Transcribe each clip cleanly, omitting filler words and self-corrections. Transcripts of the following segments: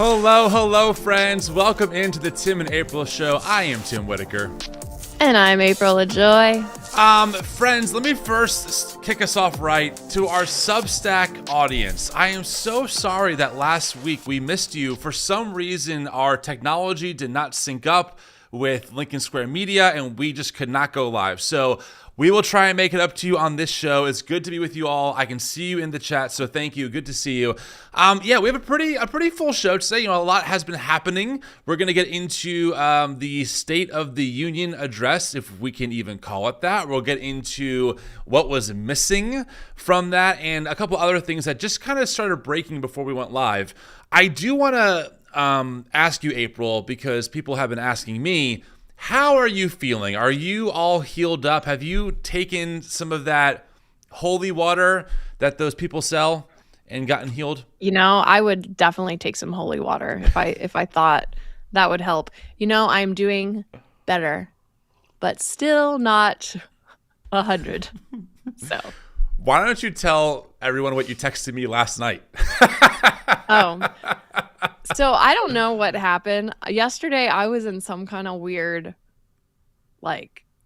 Hello, friends. Welcome into the Tim and April Show. I am Tim Whitaker. And I'm April Ajoy. Friends, let me first kick us off right to our Substack audience. I am so sorry that last week we missed you. For some reason, our technology did not sync up with Lincoln Square Media, and we just could not go live. So we will try and make it up to you on this show. It's good to be with you all. I can see you in the chat, so thank you. Good to see you. We have a pretty full show today. A lot has been happening. We're going to get into the State of the Union address, if we can even call it that. We'll get into what was missing from that and a couple other things that just kind of started breaking before we went live. I do want to ask you, April, because people have been asking me, how are you feeling? Are you all healed up? Have you taken some of that holy water that those people sell and gotten healed? I would definitely take some holy water if I thought that would help. I'm doing better, but still not 100. So why don't you tell everyone what you texted me last night? So I don't know what happened. Yesterday, I was in some kind of weird,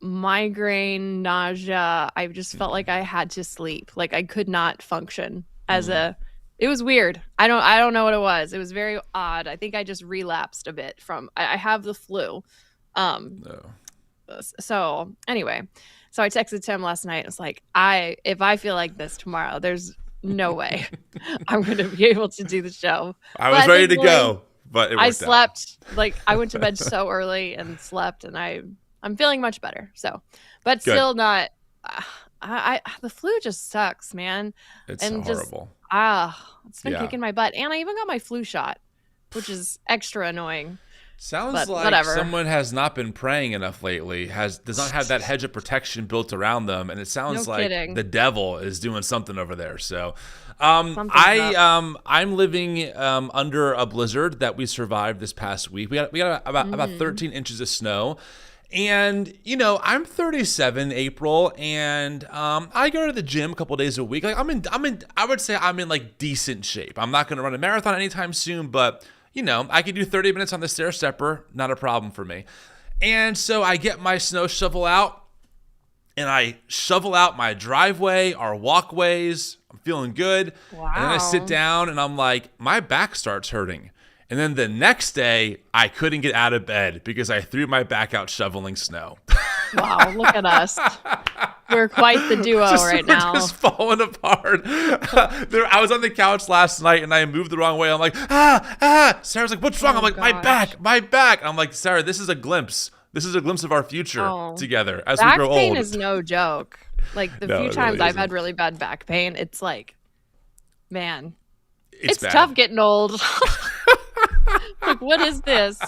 migraine, nausea. I just felt like I had to sleep. Like I could not function it was weird. I don't know what it was. It was very odd. I think I just relapsed a bit from, I have the flu. So anyway, I texted Tim last night. It's like, if I feel like this tomorrow, there's no way I'm going to be able to do the show. I was ready to go, but it worked I slept out. I went to bed so early and slept, and I'm feeling much better. So, but good. Still not. The flu just sucks, man. It's horrible. It's been kicking my butt, and I even got my flu shot, which is extra annoying. Sounds like whatever. Someone has not been praying enough lately, does not have that hedge of protection built around them, and it sounds like the devil is doing something over there. So I'm living under a blizzard that we survived this past week. We got about 13 inches of snow. And, I'm 37, April, and I go to the gym a couple days a week. I would say I'm in decent shape. I'm not going to run a marathon anytime soon, but I could do 30 minutes on the stair stepper, not a problem for me. And so I get my snow shovel out, and I shovel out my driveway, our walkways. I'm feeling good. Wow. And then I sit down, and I'm like, my back starts hurting. And then the next day, I couldn't get out of bed because I threw my back out shoveling snow. Wow, look at us. We're quite the duo right now. We're just falling apart. I was on the couch last night and I moved the wrong way. I'm like, Sarah's like, what's wrong? I'm like, my back. I'm like, Sarah, this is a glimpse. This is a glimpse of our future together as we grow old. Back pain is no joke. The few times I've had really bad back pain, it's like, man, it's tough getting old. What is this?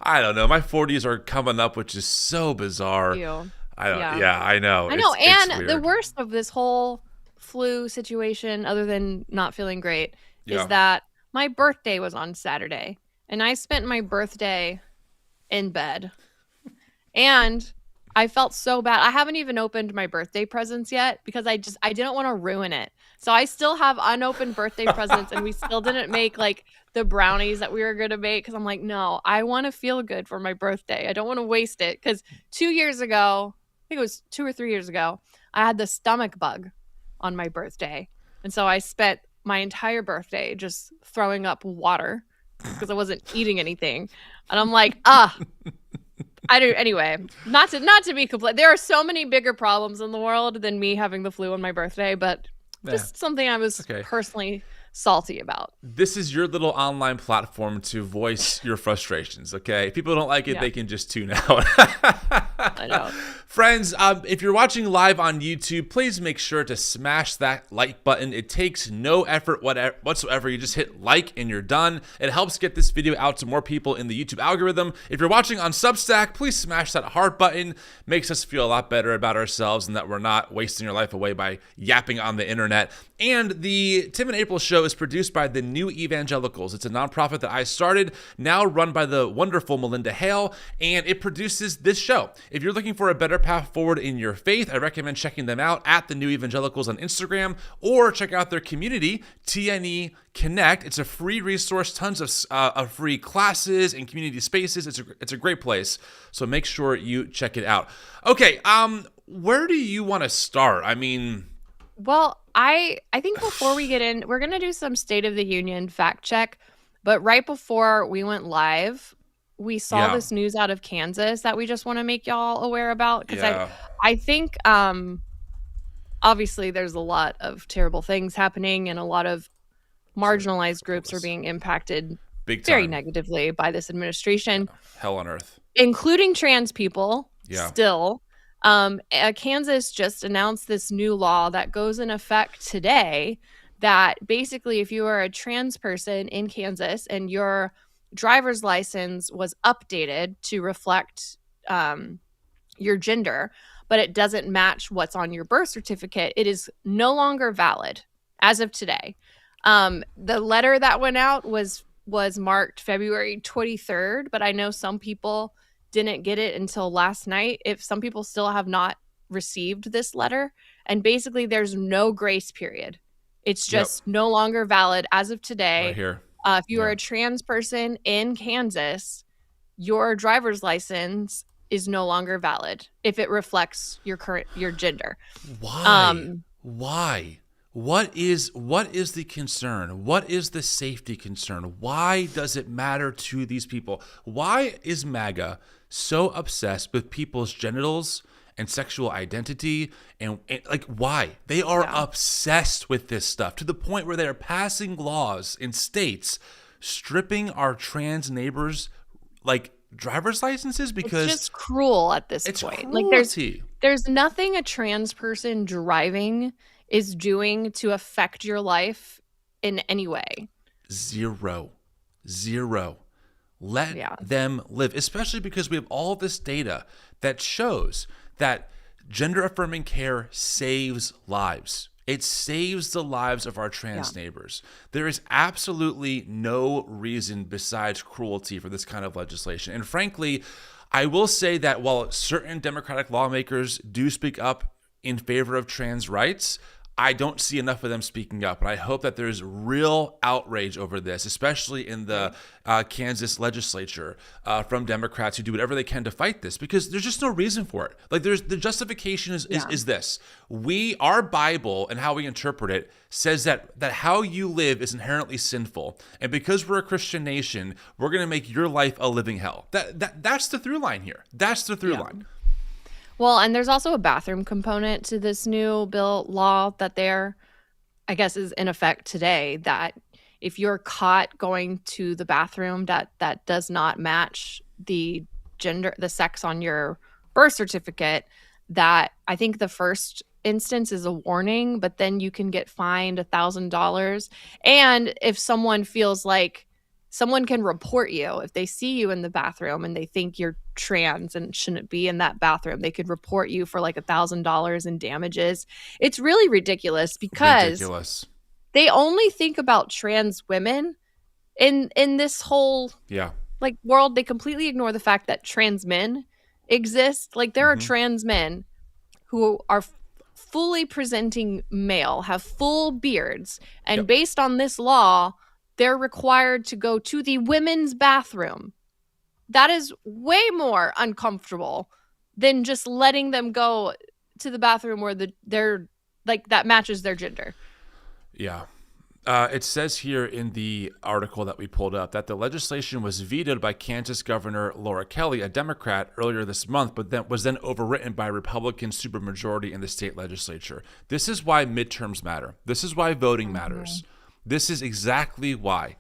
I don't know. My 40s are coming up, which is so bizarre. I know. I know. And the worst of this whole flu situation, other than not feeling great, is that my birthday was on Saturday, and I spent my birthday in bed. And I felt so bad. I haven't even opened my birthday presents yet because I didn't want to ruin it. So I still have unopened birthday presents, and we still didn't make the brownies that we were going to make because I'm like, no, I want to feel good for my birthday. I don't want to waste it because 2 years ago, I think it was 2 or 3 years ago, I had the stomach bug on my birthday. And so I spent my entire birthday just throwing up water because I wasn't eating anything. And I'm like, anyway, not to be complete. There are so many bigger problems in the world than me having the flu on my birthday, but just something I was personally salty about. This is your little online platform to voice your frustrations, okay? If people don't like it, they can just tune out. I know. Friends, if you're watching live on YouTube, please make sure to smash that like button. It takes no effort whatsoever. You just hit like and you're done. It helps get this video out to more people in the YouTube algorithm. If you're watching on Substack, please smash that heart button. Makes us feel a lot better about ourselves and that we're not wasting your life away by yapping on the internet. And the Tim and April Show is produced by the New Evangelicals. It's a nonprofit that I started, now run by the wonderful Melinda Hale, and it produces this show. If you're looking for a better path forward in your faith, I recommend checking them out at the New Evangelicals on Instagram, or check out their community, TNE Connect. It's a free resource, tons of free classes and community spaces. It's a great place, so make sure you check it out. Okay, where do you want to start? I mean, well, I think before we get in, we're gonna do some State of the Union fact check, but right before we went live, we saw this news out of Kansas that we just want to make y'all aware about, because I think obviously there's a lot of terrible things happening and a lot of marginalized groups are being impacted very negatively by this administration. Hell on earth. Including trans people still. Kansas just announced this new law that goes in effect today that basically if you are a trans person in Kansas and your driver's license was updated to reflect your gender, but it doesn't match what's on your birth certificate, it is no longer valid as of today. The letter that went out was marked February 23rd, but I know some people didn't get it until last night. If some people still have not received this letter, and basically there's no grace period. It's just no longer valid as of today. Right here. If you are a trans person in Kansas, your driver's license is no longer valid if it reflects your gender. Why? Why? What is the concern? What is the safety concern? Why does it matter to these people? Why is MAGA so obsessed with people's genitals and sexual identity, and like, why? They are obsessed with this stuff to the point where they are passing laws in states stripping our trans neighbors like driver's licenses because it's just cruel at this point. Cruelty. Like there's nothing a trans person driving is doing to affect your life in any way. Zero. Let them live, especially because we have all this data that shows that gender affirming care saves lives. It saves the lives of our trans neighbors. There is absolutely no reason besides cruelty for this kind of legislation. And frankly, I will say that while certain Democratic lawmakers do speak up in favor of trans rights, I don't see enough of them speaking up. And I hope that there's real outrage over this, especially in the Kansas legislature from Democrats who do whatever they can to fight this, because there's just no reason for it. Like the justification is this. Our Bible and how we interpret it says that how you live is inherently sinful. And because we're a Christian nation, we're going to make your life a living hell. That's the through line here. That's the through line. Well, and there's also a bathroom component to this new law that I guess is in effect today, that if you're caught going to the bathroom that does not match the sex on your birth certificate, that I think the first instance is a warning, but then you can get fined $1,000. And if someone feels like someone can report you, if they see you in the bathroom and they think you're trans and shouldn't be in that bathroom, they could report you for like $1,000 in damages. It's really ridiculous because they only think about trans women in this whole like world. They completely ignore the fact that trans men exist. Like there are trans men who are fully presenting male, have full beards, and based on this law, they're required to go to the women's bathroom. That is way more uncomfortable than just letting them go to the bathroom where they're like that matches their gender. Yeah. It says here in the article that we pulled up that the legislation was vetoed by Kansas Governor Laura Kelly, a Democrat, earlier this month, but then was overwritten by a Republican supermajority in the state legislature. This is why midterms matter. This is why voting matters. This is exactly why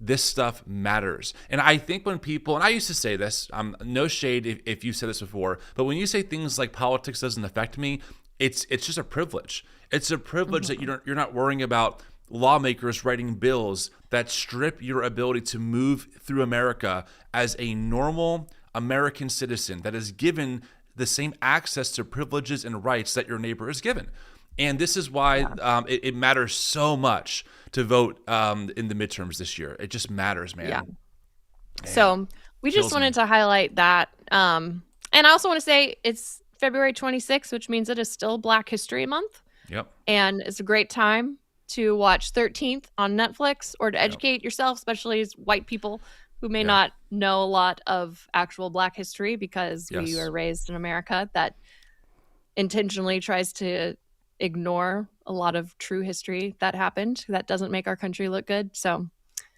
this stuff matters. And I think when people, and I used to say this, no shade if you said this before, but when you say things like politics doesn't affect me, it's just a privilege. It's a privilege that you're not worrying about lawmakers writing bills that strip your ability to move through America as a normal American citizen that is given the same access to privileges and rights that your neighbor is given. And this is why it matters so much to vote in the midterms this year. It just matters, man. Yeah. So we just wanted to highlight that. And I also want to say it's February 26th, which means it is still Black History Month. Yep. And it's a great time to watch 13th on Netflix or to educate yourself, especially as white people who may not know a lot of actual Black history because we were raised in America that intentionally tries to ignore a lot of true history that happened. That doesn't make our country look good. So,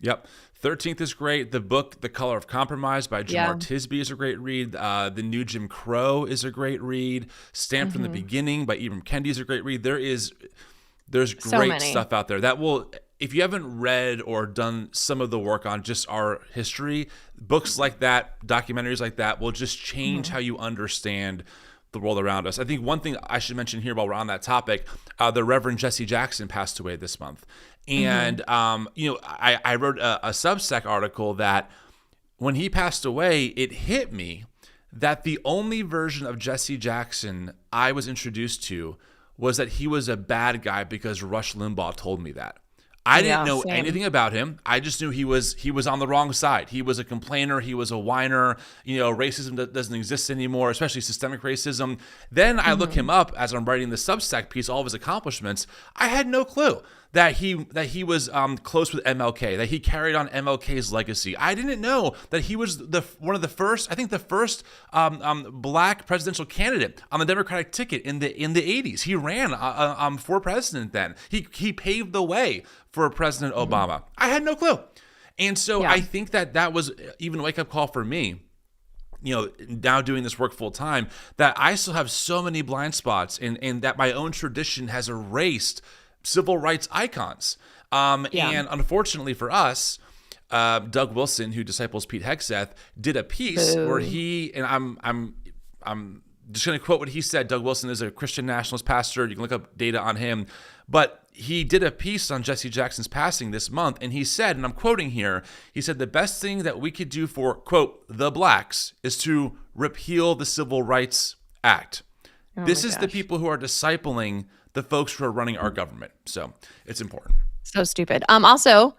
yep. 13th is great. The book, The Color of Compromise by Jamar Tisby is a great read. The New Jim Crow is a great read. Stamped from the Beginning by Ibram Kendi is a great read. There's great stuff out there that will, if you haven't read or done some of the work on just our history, books like that, documentaries like that will just change how you understand the world around us. I think one thing I should mention here while we're on that topic, the Reverend Jesse Jackson passed away this month. And, I wrote a Substack article that when he passed away, it hit me that the only version of Jesse Jackson I was introduced to was that he was a bad guy because Rush Limbaugh told me that. I didn't know anything about him. I just knew he was on the wrong side. He was a complainer. He was a whiner. Racism doesn't exist anymore, especially systemic racism. Then I look him up as I'm writing the Substack piece, all of his accomplishments. I had no clue that he was close with MLK, that he carried on MLK's legacy. I didn't know that he was one of the first, I think the first Black presidential candidate on the Democratic ticket in the 80s. He ran for president then. He paved the way for President Obama. I had no clue. And so I think that was even a wake-up call for me, now doing this work full time, that I still have so many blind spots and that my own tradition has erased civil rights icons. And unfortunately for us, Doug Wilson, who disciples Pete Hegseth, did a piece where he, and I'm just going to quote what he said. Doug Wilson is a Christian nationalist pastor. You can look up data on him. But he did a piece on Jesse Jackson's passing this month, and he said, and I'm quoting here, he said, the best thing that we could do for, quote, the blacks is to repeal the Civil Rights Act. This is the people who are discipling the folks who are running our government. So it's important. So stupid. Also,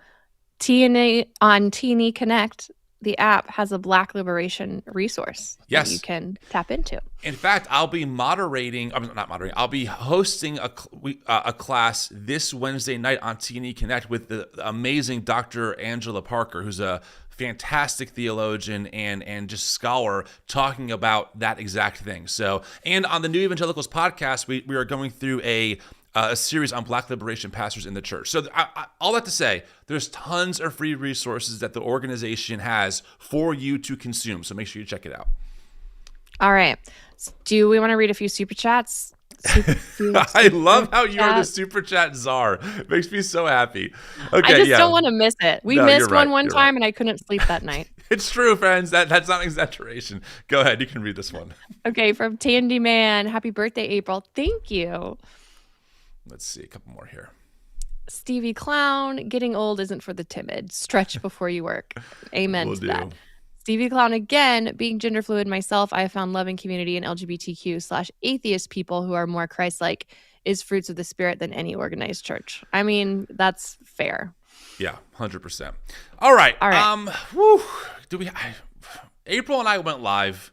TNE on TNE Connect, the app has a Black liberation resource that you can tap into. In fact, I'll be I'll be hosting a class this Wednesday night on TNE Connect with the amazing Dr. Angela Parker, who's a fantastic theologian and just scholar, talking about that exact thing. So, and on the New Evangelicals podcast, we are going through a series on Black liberation pastors in the church. So all that to say, there's tons of free resources that the organization has for you to consume. So make sure you check it out. All right. Do we want to read a few super chats? I love how you're the super chat czar. Makes me so happy. Okay, I just don't want to miss it. We missed one time and I couldn't sleep that night. It's true, friends. That's not an exaggeration. Go ahead. You can read this one. Okay, from Tandy Man. Happy birthday, April. Thank you. Let's see, a couple more here. Stevie Clown, getting old isn't for the timid. Stretch before you work. Amen to that. Stevie Clown again, being gender fluid myself, I have found loving community in LGBTQ/atheist people who are more Christ-like is fruits of the spirit than any organized church. I mean, that's fair. Yeah, 100%. All right. April and I went live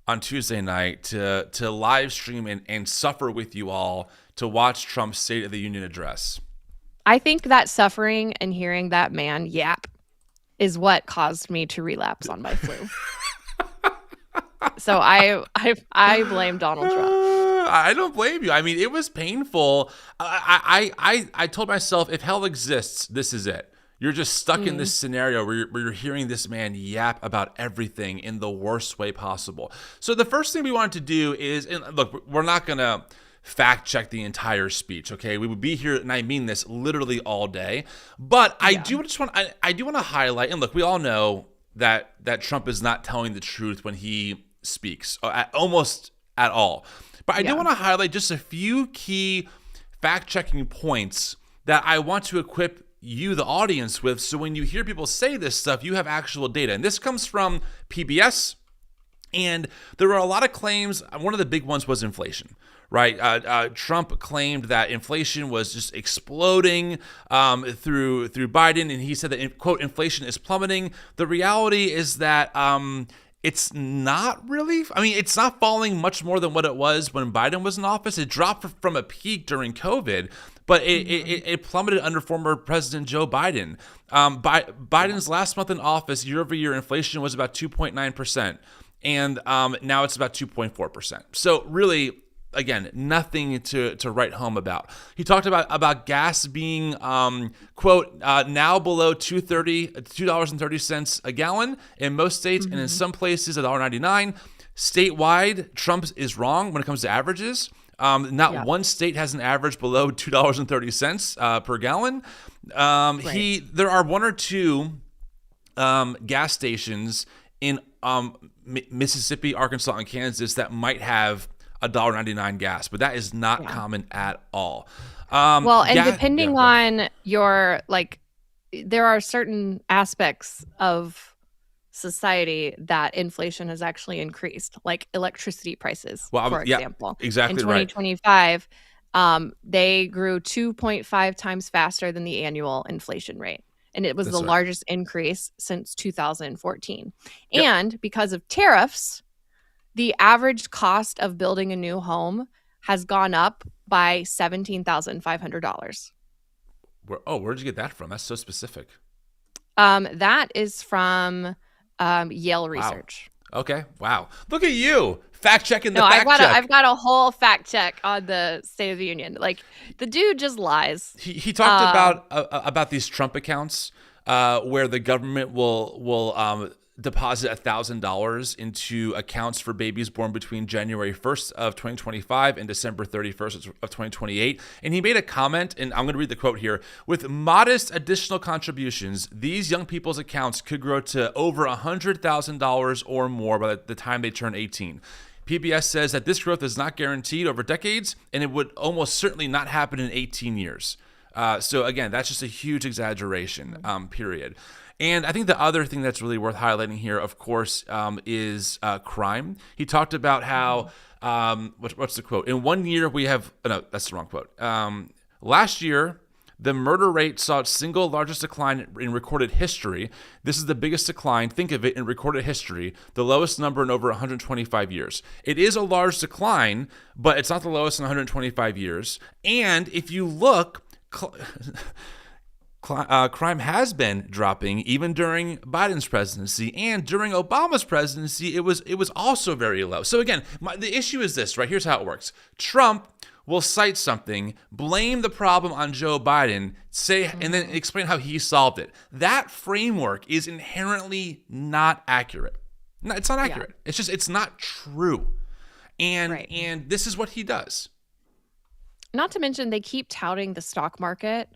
on Tuesday night to live stream and suffer with you all to watch Trump's State of the Union address. I think that suffering and hearing that man yap is what caused me to relapse on my flu. So I blame Donald Trump. I don't blame you. I mean, it was painful. I told myself, if hell exists, this is it. You're just stuck in this scenario where you're hearing this man yap about everything in the worst way possible. So the first thing we wanted to do is, and look, we're not going to fact check the entire speech, okay? We would be here, and I mean this, literally all day. But I do want to highlight, and look, we all know that Trump is not telling the truth when he speaks, almost at all. But I do want to highlight just a few key fact-checking points that I want to equip you, the audience, with, so when you hear people say this stuff, you have actual data. And this comes from PBS, and there were a lot of claims. One of the big ones was inflation, right? Trump claimed that inflation was just exploding through Biden, and he said that, quote, inflation is plummeting. The reality is that it's not really. I mean, it's not falling much more than what it was when Biden was in office. It dropped from a peak during COVID, but it plummeted under former President Joe Biden. Biden's last month in office, year-over-year inflation was about 2.9%, and now it's about 2.4%. So really, again, nothing to write home about. He talked about gas being, quote, now below $2.30 a gallon in most states, and in some places $1.99. Statewide, Trump is wrong when it comes to averages. Not one state has an average below $2.30 per gallon. There are one or two gas stations in Mississippi, Arkansas, and Kansas that might have $1.99 gas, but that is not common at all. Depending on your, like, there are certain aspects of society that inflation has actually increased, like electricity prices, for example. Exactly. In 2025, they grew 2.5 times faster than the annual inflation rate. And it was the largest increase since 2014. Yep. And because of tariffs, the average cost of building a new home has gone up by $17,500. Where'd you get that from? That's so specific. That is from Yale Research. Wow. Okay. Wow. Look at you. Fact checking the check. I've got a whole fact check on the State of the Union. Like, the dude just lies. He talked about these Trump accounts where the government will deposit $1,000 into accounts for babies born between January 1st of 2025 and December 31st of 2028. And he made a comment, and I'm going to read the quote here. With modest additional contributions, these young people's accounts could grow to over $100,000 or more by the time they turn 18. PBS says that this growth is not guaranteed over decades, and it would almost certainly not happen in 18 years. So again, that's just a huge exaggeration, period. And I think the other thing that's really worth highlighting here, of course, is crime. He talked about how, what's the quote? In 1 year, we have, no, that's the wrong quote. Last year, the murder rate saw its single largest decline in recorded history. This is the biggest decline, think of it, in recorded history, the lowest number in over 125 years. It is a large decline, but it's not the lowest in 125 years. And if you look, crime has been dropping even during Biden's presidency, and during Obama's presidency, it was also very low. So again, the issue is this, right? Here's how it works. Trump will cite something, blame the problem on Joe Biden, and then explain how he solved it. That framework is inherently not accurate. No, it's not accurate. Yeah. It's not true. And this is what he does. Not to mention, they keep touting the stock market,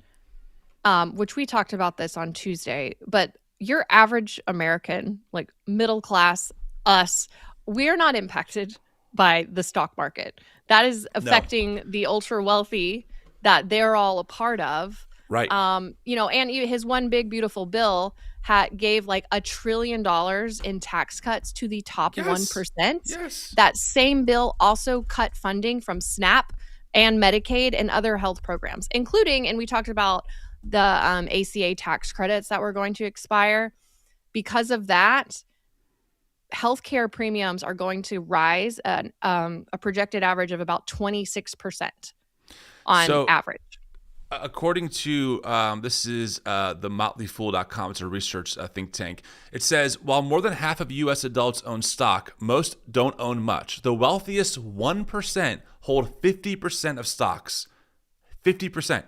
which we talked about this on Tuesday, but your average American, like middle class, us, we're not impacted by the stock market. That is affecting the ultra wealthy that they're all a part of. Right. And his one big beautiful bill gave like $1 trillion in tax cuts to the top 1%. Yes. That same bill also cut funding from SNAP and Medicaid and other health programs, including, and we talked about the ACA tax credits that were going to expire. Because of that, healthcare premiums are going to rise at a projected average of about 26% on average. According to, this is the motleyfool.com, it's a research think tank. It says, while more than half of U.S. adults own stock, most don't own much. The wealthiest 1% hold 50% of stocks. 50%.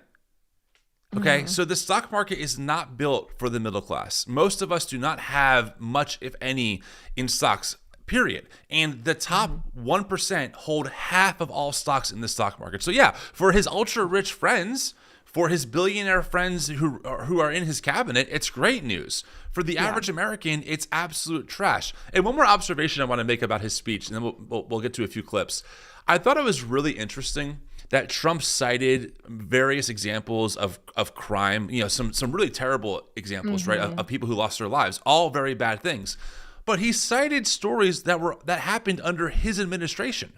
Okay, so the stock market is not built for the middle class. Most of us do not have much, if any, in stocks, period. And the top 1% hold half of all stocks in the stock market. So yeah, for his ultra-rich friends, for his billionaire friends who are in his cabinet, it's great news. For the average American, it's absolute trash. And one more observation I want to make about his speech, and then we'll get to a few clips. I thought it was really interesting that Trump cited various examples of crime, some really terrible examples, right, of people who lost their lives, all very bad things. But he cited stories that happened under his administration.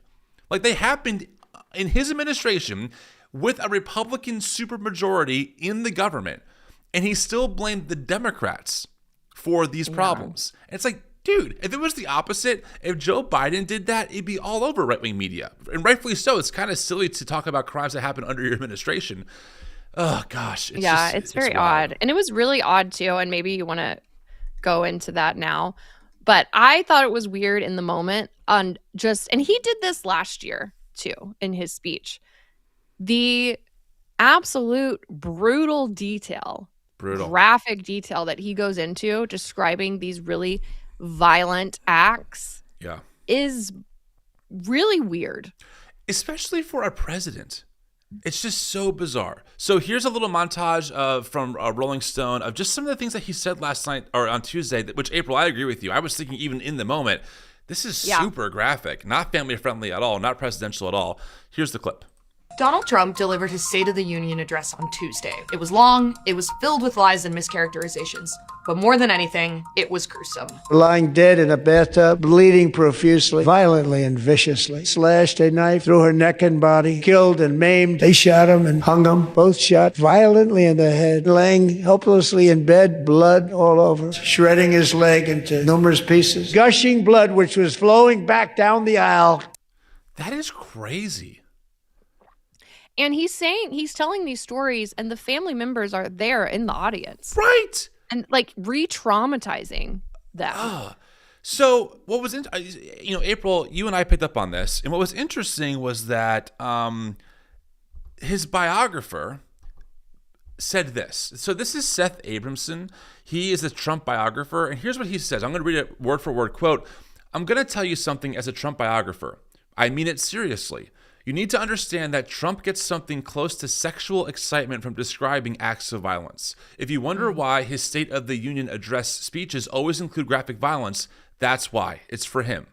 Like, they happened in his administration with a Republican supermajority in the government, and he still blamed the Democrats for these problems. And it's like, dude, if it was the opposite, if Joe Biden did that, it'd be all over right-wing media. And rightfully so. It's kind of silly to talk about crimes that happened under your administration. Oh, gosh. It's very odd. And it was really odd, too. And maybe you want to go into that now. But I thought it was weird in the moment. And he did this last year, too, in his speech. The absolute brutal detail, graphic detail that he goes into describing these really violent acts is really weird. Especially for a president. It's just so bizarre. So here's a little montage from Rolling Stone of just some of the things that he said last night or on Tuesday, which, April, I agree with you. I was thinking even in the moment, this is super graphic, not family friendly at all, not presidential at all. Here's the clip. Donald Trump delivered his State of the Union address on Tuesday. It was long, it was filled with lies and mischaracterizations, but more than anything, it was gruesome. Lying dead in a bathtub, bleeding profusely, violently and viciously, slashed a knife through her neck and body, killed and maimed. They shot him and hung him, both shot violently in the head, laying helplessly in bed, blood all over, shredding his leg into numerous pieces, gushing blood which was flowing back down the aisle. That is crazy. And he's telling these stories, and the family members are there in the audience. Right. And like re-traumatizing them. So what was, April, you and I picked up on this. And what was interesting was that his biographer said this. So this is Seth Abramson. He is a Trump biographer. And here's what he says. I'm going to read it word for word. Quote, "I'm going to tell you something as a Trump biographer. I mean it seriously. You need to understand that Trump gets something close to sexual excitement from describing acts of violence. If you wonder why his State of the Union address speeches always include graphic violence, that's why. It's for him."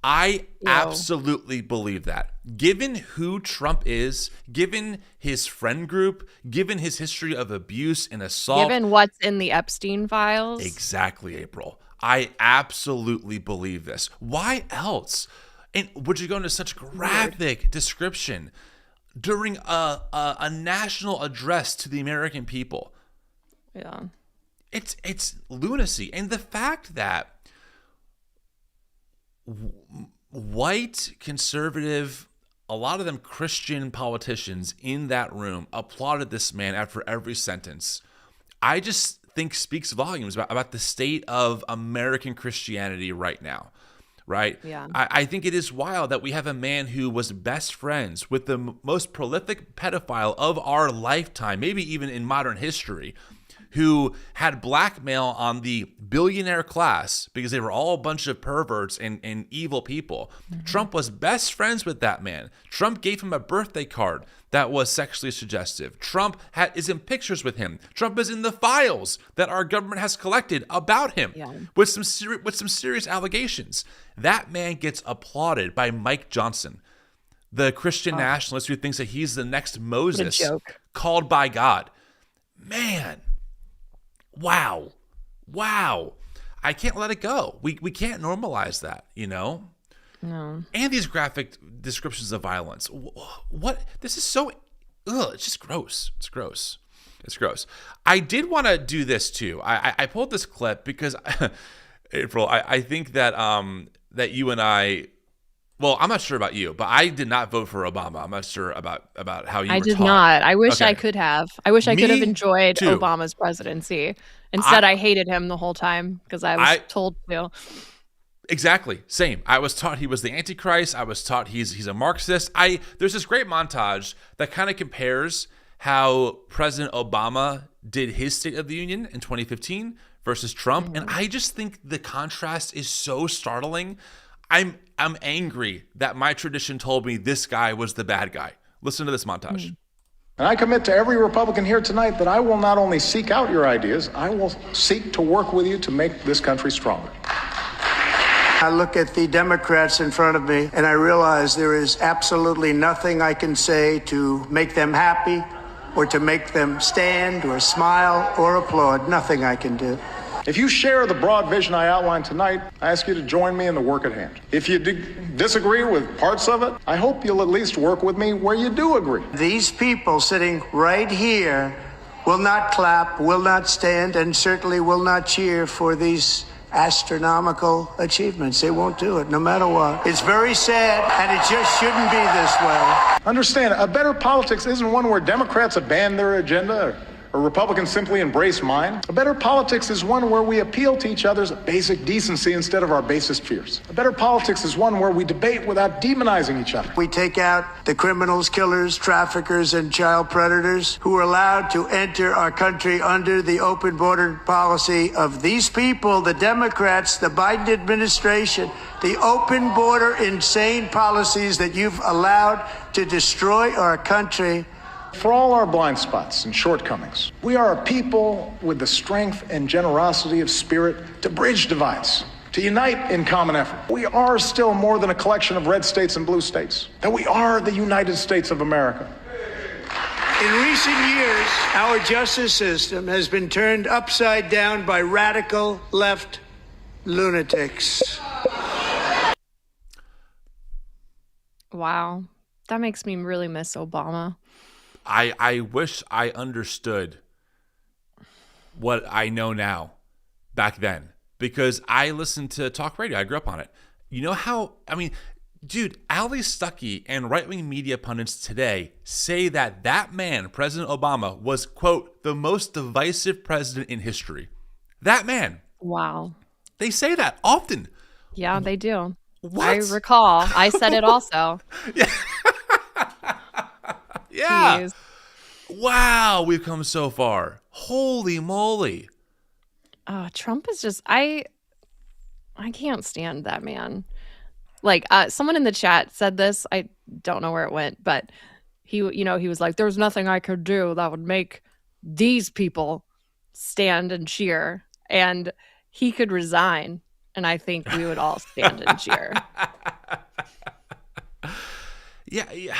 I absolutely believe that. Given who Trump is, given his friend group, given his history of abuse and assault. Given what's in the EPSTEIN files. Exactly, April. I absolutely believe this. Why else? And would you go into such graphic description during a national address to the American people? Yeah. It's lunacy. And the fact that white, conservative, a lot of them Christian politicians in that room applauded this man after every sentence, I just think speaks volumes about the state of American Christianity right now. Right? Yeah. I think it is wild that we have a man who was best friends with the most prolific pedophile of our lifetime, maybe even in modern history, who had blackmail on the billionaire class because they were all a bunch of perverts and evil people. Mm-hmm. Trump was best friends with that man. Trump gave him a birthday card that was sexually suggestive. Trump is in pictures with him. Trump is in the files that our government has collected about him with some serious allegations. That man gets applauded by Mike Johnson, the Christian nationalist who thinks that he's the next Moses called by God. Man, wow. I can't let it go. We can't normalize that, No. And these graphic descriptions of violence. What? This is so, it's just gross. It's gross. I did want to do this too. I pulled this clip because, April, I think that that you and I, well, I'm not sure about you, but I did not vote for Obama. I'm not sure about how you were I did taught. not. I wish I could have. I wish I could have enjoyed Obama's presidency. Instead, I hated him the whole time because I was told to. Exactly. Same. I was taught he was the Antichrist. I was taught he's a Marxist. There's this great montage that kind of compares how President Obama did his State of the Union in 2015 versus Trump. Mm-hmm. And I just think the contrast is so startling. I'm angry that my tradition told me this guy was the bad guy. Listen to this montage. Mm-hmm. And I commit to every Republican here tonight that I will not only seek out your ideas, I will seek to work with you to make this country stronger. I look at the Democrats in front of me and I realize there is absolutely nothing I can say to make them happy or to make them stand or smile or applaud. Nothing I can do. If you share the broad vision I outlined tonight, I ask you to join me in the work at hand. If you disagree with parts of it, I hope you'll at least work with me where you do agree. These people sitting right here will not clap, will not stand, and certainly will not cheer for these astronomical achievements. They won't do it, no matter what. It's very sad, and it just shouldn't be this way. Understand, a better politics isn't one where Democrats abandon their agenda or Republicans simply embrace mine. A better politics is one where we appeal to each other's basic decency instead of our basest fears. A better politics is one where we debate without demonizing each other. We take out the criminals, killers, traffickers, and child predators who are allowed to enter our country under the open border policy of these people, the Democrats, the Biden administration, the open border insane policies that you've allowed to destroy our country. For all our blind spots and shortcomings, we are a people with the strength and generosity of spirit to bridge divides, to unite in common effort. We are still more than a collection of red states and blue states, that we are the United States of America. In recent years, our justice system has been turned upside down by radical left lunatics. Wow. That makes me really miss Obama. I wish I understood what I know now back then, because I listened to talk radio. I grew up on it. You know how, I mean, dude, Ali Stuckey and right-wing media pundits today say that that man, President Obama, was, quote, the most divisive president in history. That man. Wow. They say that often. Yeah, they do. What? I recall. I said it also. Yeah. Yeah. Jeez. Wow, we've come so far. Holy moly. Trump is just I can't stand that man. Like someone in the chat said this. I don't know where it went, but he was like, there's nothing I could do that would make these people stand and cheer, and he could resign, and I think we would all stand and cheer. Yeah.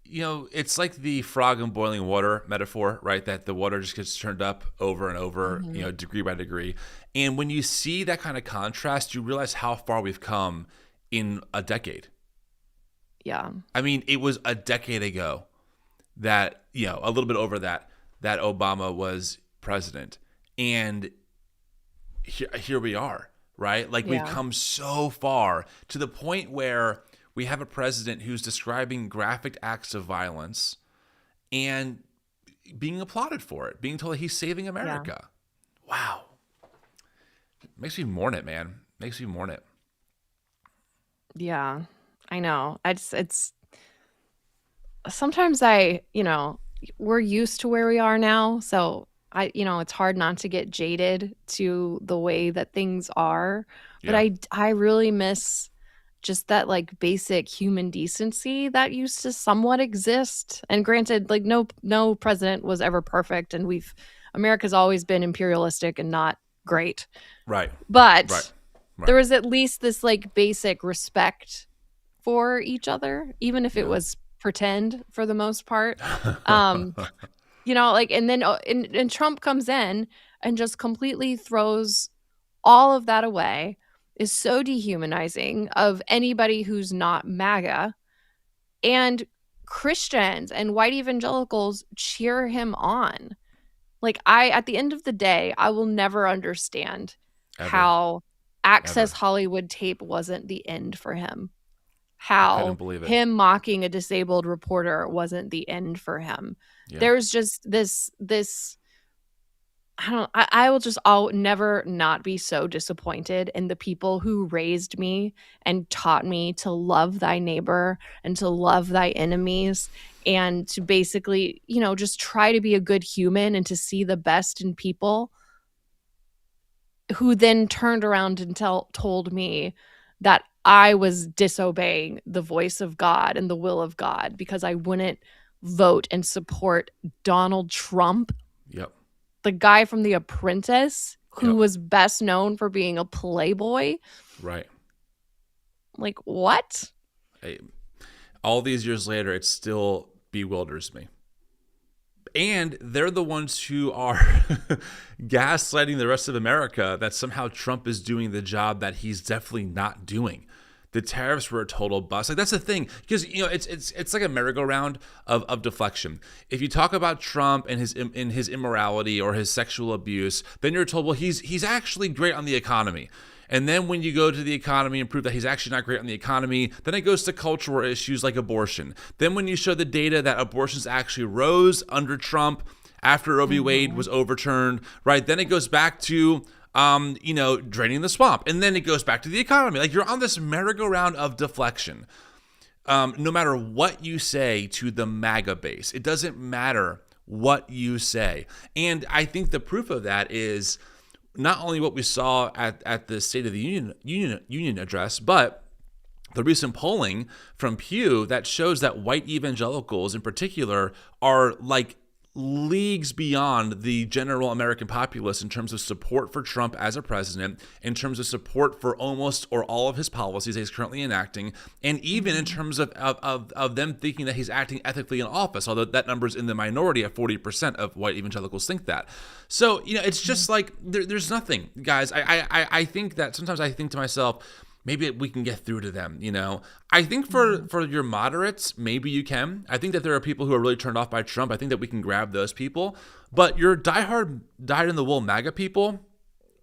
You know, it's like the frog in boiling water metaphor, right? That the water just gets turned up over and over, degree by degree. And when you see that kind of contrast, you realize how far we've come in a decade. Yeah. I mean, it was a decade ago that, a little bit over that Obama was president. And here we are, right? Like we've come so far to the point where we have a president who's describing graphic acts of violence and being applauded for it, being told that he's saving America. Yeah. Wow. Makes me mourn it, man. Makes me mourn it. Yeah, I know. It's sometimes we're used to where we are now. So it's hard not to get jaded to the way that things are. But I really miss just that like basic human decency that used to somewhat exist. And granted, like no president was ever perfect, and America's always been imperialistic and not great. Right. But right. There was at least this like basic respect for each other, even if it was pretend for the most part. And then Trump comes in and just completely throws all of that away, is so dehumanizing of anybody who's not MAGA, and Christians and white evangelicals cheer him on. Like at the end of the day, I will never understand how Access Hollywood tape wasn't the end for him. How him mocking a disabled reporter wasn't the end for him. Yeah. There's just this I will just never not be so disappointed in the people who raised me and taught me to love thy neighbor and to love thy enemies and to basically, just try to be a good human and to see the best in people, who then turned around and told me that I was disobeying the voice of God and the will of God because I wouldn't vote and support Donald Trump. Yep. The guy from The Apprentice, who was best known for being a playboy. Right. Like, what? Hey, all these years later, it still bewilders me. And they're the ones who are gaslighting the rest of America that somehow Trump is doing the job that he's definitely not doing. The tariffs were a total bust. Like, that's the thing, because it's like a merry-go-round of deflection. If you talk about Trump and his immorality or his sexual abuse, then you're told, well, he's actually great on the economy. And then when you go to the economy and prove that he's actually not great on the economy, then it goes to cultural issues like abortion. Then when you show the data that abortions actually rose under Trump after Roe v. Wade was overturned, right? Then it goes back to, draining the swamp. And then it goes back to the economy. Like, you're on this merry-go-round of deflection. No matter what you say to the MAGA base, it doesn't matter what you say. And I think the proof of that is not only what we saw at the State of the Union address, but the recent polling from Pew that shows that white evangelicals in particular are like leagues beyond the general American populace in terms of support for Trump as a president, in terms of support for almost or all of his policies that he's currently enacting, and even in terms of them thinking that he's acting ethically in office, although that number's in the minority at 40% of white evangelicals think that. So, it's just like, there's nothing, guys. I think that sometimes I think to myself, maybe we can get through to them, I think for your moderates, maybe you can. I think that there are people who are really turned off by Trump. I think that we can grab those people. But your diehard, dyed-in-the-wool MAGA people,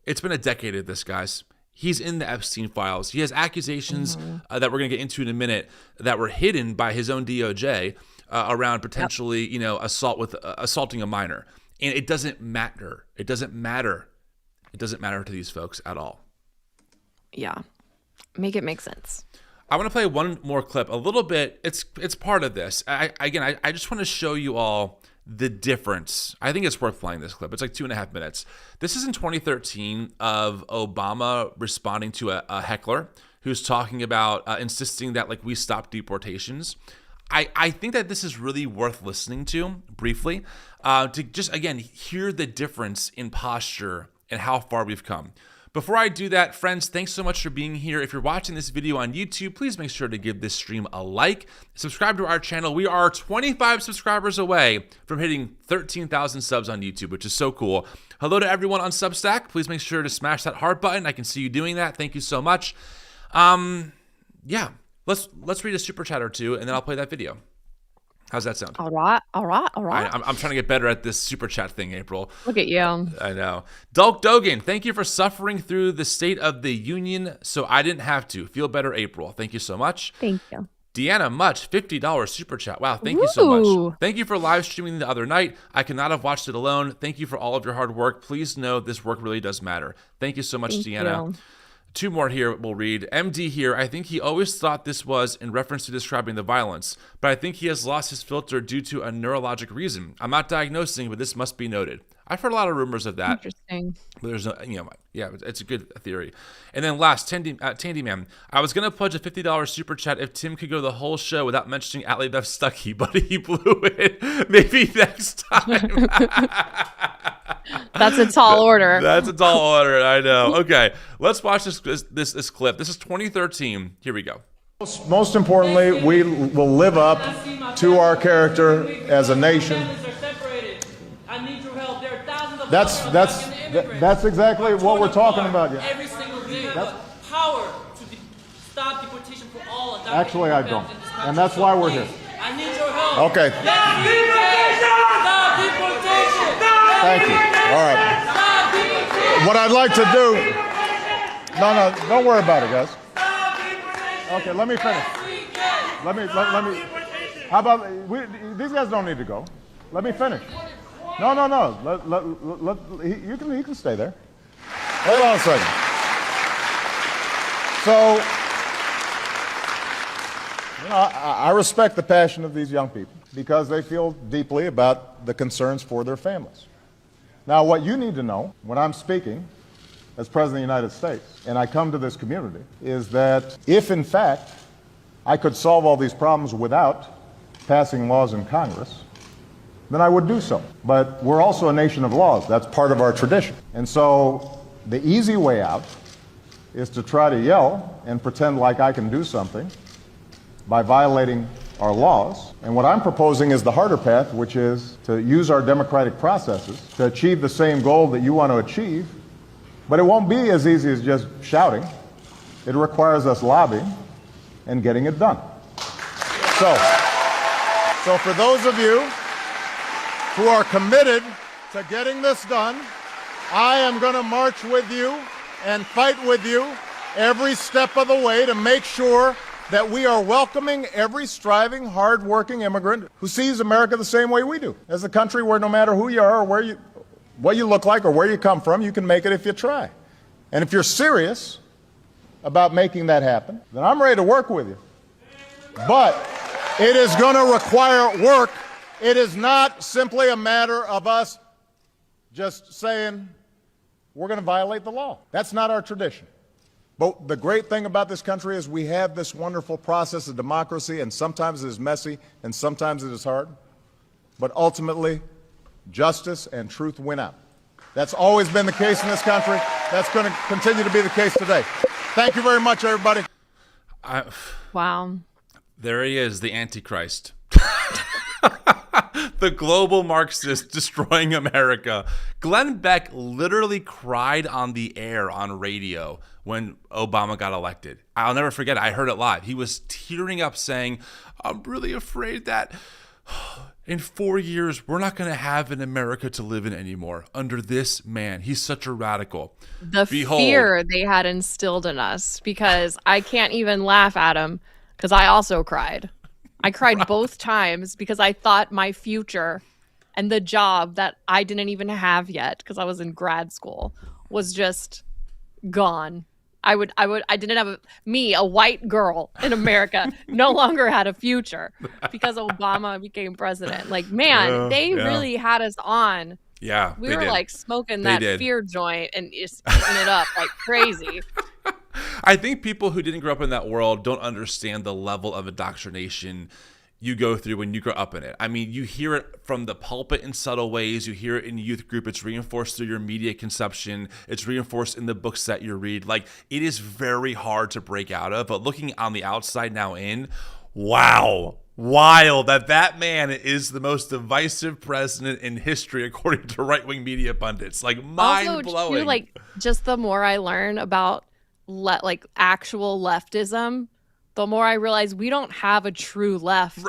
it's been a decade of this, guys. He's in the Epstein files. He has accusations that we're going to get into in a minute that were hidden by his own DOJ around potentially, assaulting a minor. And it doesn't matter. It doesn't matter. It doesn't matter to these folks at all. Yeah. Make it make sense. I want to play one more clip, a little bit. It's part of this. I just want to show you all the difference. I think it's worth playing this clip. It's like 2.5 minutes. This is in 2013 of Obama responding to a heckler who's talking about insisting that we stop deportations. I think that this is really worth listening to briefly to just, again, hear the difference in posture and how far we've come. Before I do that, friends, thanks so much for being here. If you're watching this video on YouTube, please make sure to give this stream a like. Subscribe to our channel. We are 25 subscribers away from hitting 13,000 subs on YouTube, which is so cool. Hello to everyone on Substack. Please make sure to smash that heart button. I can see you doing that. Thank you so much. Yeah, let's read a super chat or two, and then I'll play that video. How's that sound? All right. I'm trying to get better at this super chat thing, April. Look at you. I know. Dulk Dogan, thank you for suffering through the State of the Union so I didn't have to. Feel better, April. Thank you so much. Thank you. Deanna Much, $50 super chat. Wow, thank you so much. Thank you for live streaming the other night. I could not have watched it alone. Thank you for all of your hard work. Please know this work really does matter. Thank you so much, Deanna. You. Two more here we'll read. MD here, I think he always thought this was in reference to describing the violence, but I think he has lost his filter due to a neurologic reason. I'm not diagnosing, but this must be noted. I've heard a lot of rumors of that. Interesting. But there's no, yeah, it's a good theory. And then last, Tandy Man, I was going to pledge a $50 super chat if Tim could go the whole show without mentioning Atlee Beth Stuckey, but he blew it. Maybe next time. That's a tall order. That's a tall order, I know. Okay, let's watch this clip. This is 2013. Here we go. Most importantly, we will live up to our character as a nation. That's exactly what we're talking about. Yeah. Every single day. That's power to stop deportation for all. Actually, I don't, and that's why we're here. I need your help. Okay. Stop deportation! Stop deportation! Thank you. All right. Stop deportation! What I'd like to do. No, don't worry about it, guys. Stop deportation! Okay, let me finish. Let me. How about these guys don't need to go. Let me finish. No. You can stay there. Hold on a second. So, I respect the passion of these young people because they feel deeply about the concerns for their families. Now, what you need to know when I'm speaking as President of the United States and I come to this community is that if, in fact, I could solve all these problems without passing laws in Congress, then I would do so. But we're also a nation of laws. That's part of our tradition. And so the easy way out is to try to yell and pretend like I can do something by violating our laws. And what I'm proposing is the harder path, which is to use our democratic processes to achieve the same goal that you want to achieve. But it won't be as easy as just shouting. It requires us lobbying. and getting it done. So for those of you who are committed to getting this done, I am going to march with you and fight with you every step of the way to make sure that we are welcoming every striving, hard-working immigrant who sees America the same way we do, as a country where no matter who you are or what you look like or where you come from, you can make it if you try. And if you're serious about making that happen, then I'm ready to work with you. But it is going to require work. It is not simply a matter of us just saying we're going to violate the law. That's not our tradition. But the great thing about this country is we have this wonderful process of democracy, and sometimes it is messy and sometimes it is hard. But ultimately, justice and truth win out. That's always been the case in this country. That's going to continue to be the case today. Thank you very much, everybody. Wow. There he is, the Antichrist. The global Marxist destroying America. Glenn Beck literally cried on the air on radio when Obama got elected. I'll never forget it. I heard it live. He was tearing up saying, I'm really afraid that in 4 years, we're not going to have an America to live in anymore under this man. He's such a radical. The fear they had instilled in us, because I can't even laugh at him because I also cried. I cried both times because I thought my future and the job that I didn't even have yet because I was in grad school was just gone. I didn't have a white girl in America, no longer had a future because Obama became president. Like, man, they really had us on. Yeah, we were like smoking that fear joint and just eating it up like crazy. I think people who didn't grow up in that world don't understand the level of indoctrination you go through when you grow up in it. I mean, you hear it from the pulpit in subtle ways. You hear it in youth group. It's reinforced through your media consumption. It's reinforced in the books that you read. Like, it is very hard to break out of. But looking on the outside now in, wow, wild that man is the most divisive president in history, according to right-wing media pundits. Like, mind-blowing. Also, too, like, just the more I learn about like actual leftism, the more I realize we don't have a true left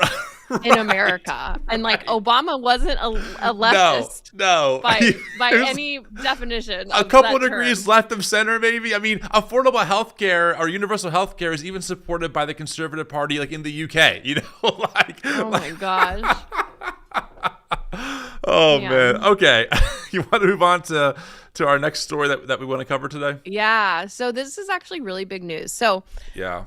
in America. And like, Obama wasn't a leftist. No. By any definition. A couple degrees left of center, maybe. I mean, affordable health care or universal health care is even supported by the Conservative Party, like in the UK, you know? Oh my gosh. Oh, man. Okay. You want to move on to our next story that we want to cover today? Yeah. So this is actually really big news. So yeah.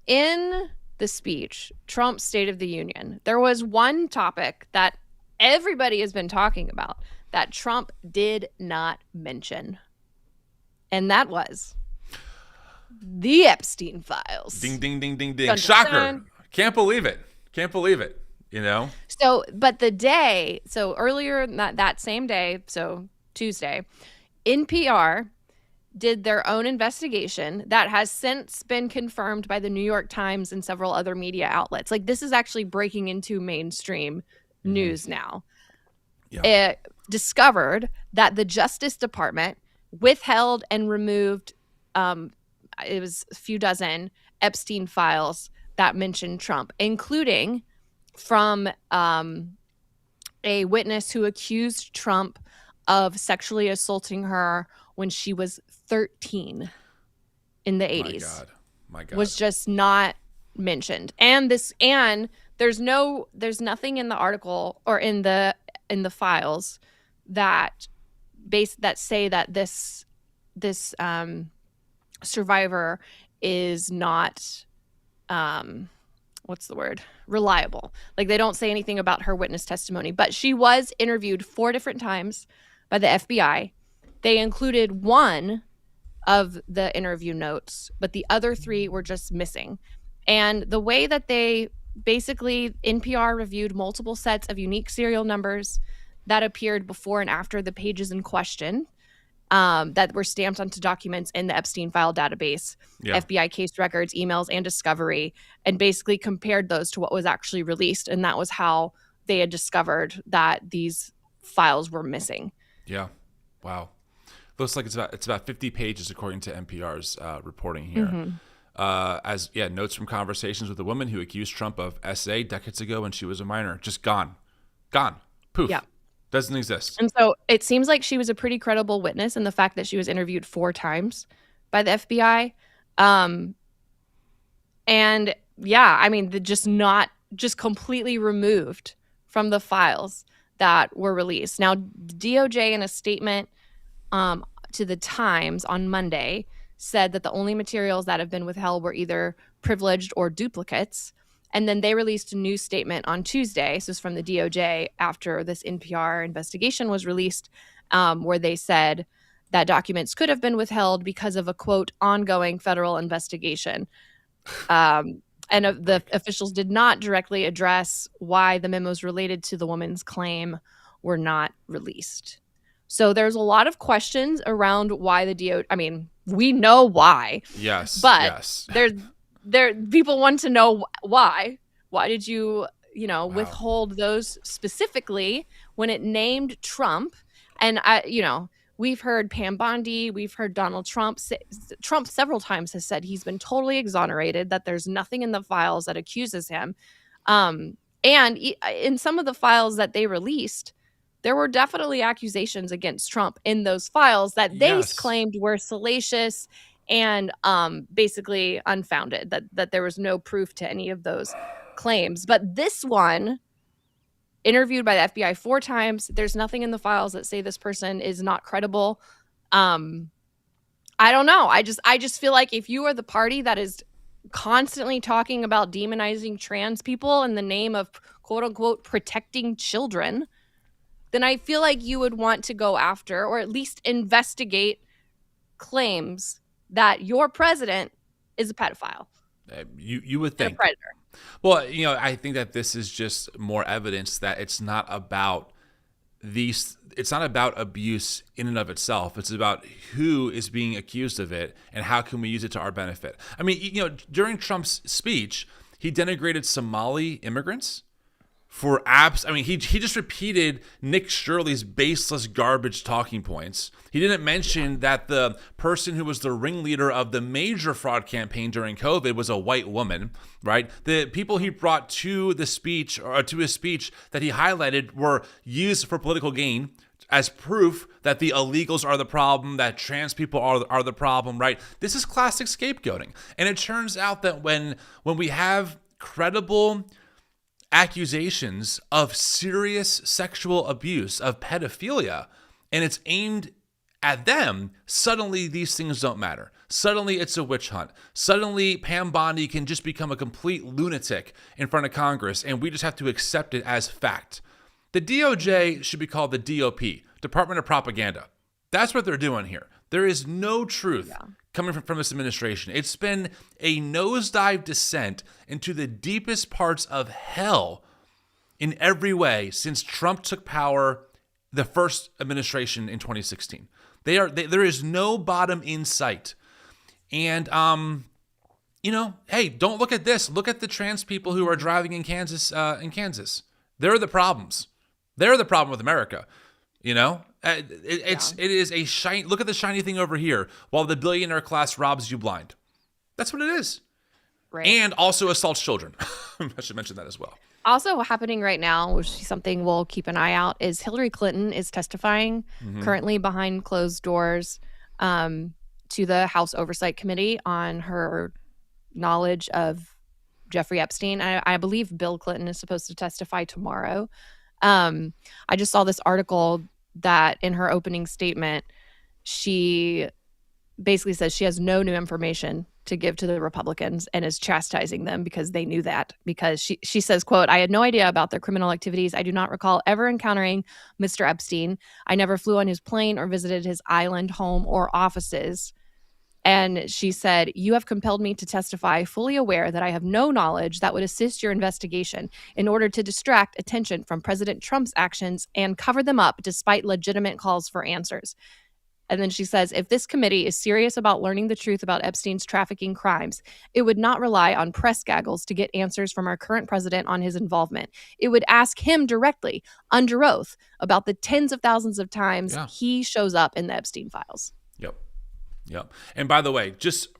In the speech, Trump's State of the Union, there was one topic that everybody has been talking about that Trump did not mention. And that was the Epstein files. Ding, ding, ding, ding, ding. Shocker. Can't believe it. You know? So, but earlier that same day, so Tuesday, NPR did their own investigation that has since been confirmed by the New York Times and several other media outlets. Like, this is actually breaking into mainstream news now. Yeah. It discovered that the Justice Department withheld and removed, it was a few dozen Epstein files that mentioned Trump, including from a witness who accused Trump of sexually assaulting her when she was 13 in the 80s. My God. Was just not mentioned. And there's nothing in the article or in the files that say that this survivor is not reliable. Like, they don't say anything about her witness testimony, but she was interviewed 4 different times by the FBI. They included one of the interview notes, but the other 3 were just missing. And the way that NPR reviewed multiple sets of unique serial numbers that appeared before and after the pages in question, that were stamped onto documents in the Epstein file database, FBI case records, emails, and discovery, and basically compared those to what was actually released. And that was how they had discovered that these files were missing. Yeah. Wow. Looks like it's about 50 pages according to NPR's reporting here. Notes from conversations with a woman who accused Trump of SA decades ago when she was a minor. Just gone. Poof. Yeah. Doesn't exist. And so it seems like she was a pretty credible witness in the fact that she was interviewed 4 times by the FBI. And yeah, I mean, just completely removed from the files that were released. Now, DOJ in a statement to the Times on Monday said that the only materials that have been withheld were either privileged or duplicates. And then they released a new statement on Tuesday. So it's from the DOJ after this NPR investigation was released, where they said that documents could have been withheld because of a, quote, ongoing federal investigation. The officials did not directly address why the memos related to the woman's claim were not released. So there's a lot of questions around why the DOJ. I mean, we know why. Yes. But yes. there people want to know why. Why did you withhold those specifically when it named Trump? And we've heard Pam Bondi, we've heard Donald Trump. Trump several times has said he's been totally exonerated, that there's nothing in the files that accuses him. And in some of the files that they released, there were definitely accusations against Trump in those files that they claimed were salacious and basically unfounded, that there was no proof to any of those claims. But this one, interviewed by the FBI 4 times, there's nothing in the files that say this person is not credible. I don't know. I just feel like if you are the party that is constantly talking about demonizing trans people in the name of, quote unquote, protecting children, then I feel like you would want to go after or at least investigate claims that your president is a pedophile. You would think. A predator. Well, I think that this is just more evidence that it's not about abuse in and of itself. It's about who is being accused of it and how can we use it to our benefit. I mean, during Trump's speech, he denigrated Somali immigrants for apps. I mean, he just repeated Nick Shirley's baseless garbage talking points. He didn't mention that the person who was the ringleader of the major fraud campaign during COVID was a white woman, right? The people he brought to the speech or to his speech that he highlighted were used for political gain as proof that the illegals are the problem, that trans people are the problem, right? This is classic scapegoating. And it turns out that when we have credible accusations of serious sexual abuse, of pedophilia, and it's aimed at them, suddenly these things don't matter. Suddenly it's a witch hunt. Suddenly Pam Bondi can just become a complete lunatic in front of Congress, and we just have to accept it as fact. The DOJ should be called the DOP, Department of Propaganda. That's what they're doing here. There is no truth coming from this administration. It's been a nosedive descent into the deepest parts of hell in every way since Trump took power, the first administration in 2016. There is no bottom in sight. And, hey, don't look at this. Look at the trans people who are driving in Kansas. They're the problems. They're the problem with America. It is a shiny. Look at the shiny thing over here, while the billionaire class robs you blind. That's what it is, right? And also assaults children. I should mention that as well. Also happening right now, which is something we'll keep an eye out, is Hillary Clinton is testifying currently behind closed doors to the House Oversight Committee on her knowledge of Jeffrey Epstein. I believe Bill Clinton is supposed to testify tomorrow. I just saw this article that in her opening statement, she basically says she has no new information to give to the Republicans and is chastising them because they knew that. Because she says, quote, "I had no idea about their criminal activities. I do not recall ever encountering Mr. Epstein. I never flew on his plane or visited his island home or offices." And she said, "You have compelled me to testify fully aware that I have no knowledge that would assist your investigation in order to distract attention from President Trump's actions and cover them up despite legitimate calls for answers." And then she says, "If this committee is serious about learning the truth about Epstein's trafficking crimes, it would not rely on press gaggles to get answers from our current president on his involvement. It would ask him directly, under oath, about the tens of thousands of times he shows up in the Epstein files." Yep. And by the way, just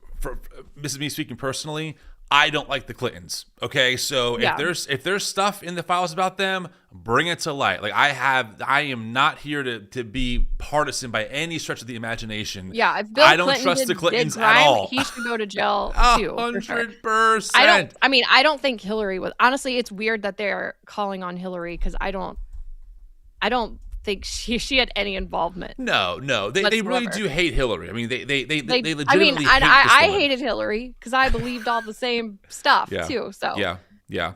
this is me speaking personally, I don't like the Clintons. Okay, so Yeah. if there's stuff in the files about them, bring it to light. Like I am not here to be partisan by any stretch of the imagination. Yeah, if Bill I don't Clinton trust the did Clintons crime, at all. he should go to jail too. for sure. 100%. I don't think Hillary was. Honestly, it's weird that they're calling on Hillary because I don't think she had any involvement. No, they really do hate Hillary. I mean, they legitimately hate this I woman. hated Hillary because I believed all the same stuff too. So yeah.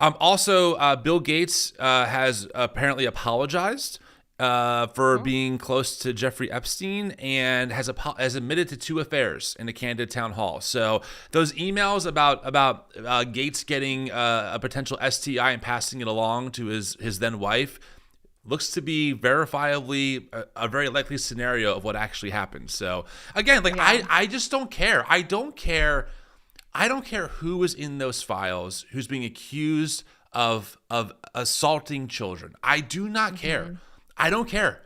Also, Bill Gates has apparently apologized for being close to Jeffrey Epstein and has admitted to 2 affairs in a candid town hall. So those emails about Gates getting a potential STI and passing it along to his then wife looks to be verifiably a very likely scenario of what actually happened. So again, I just don't care. I don't care who is in those files, who's being accused of assaulting children. I do not care. I don't care.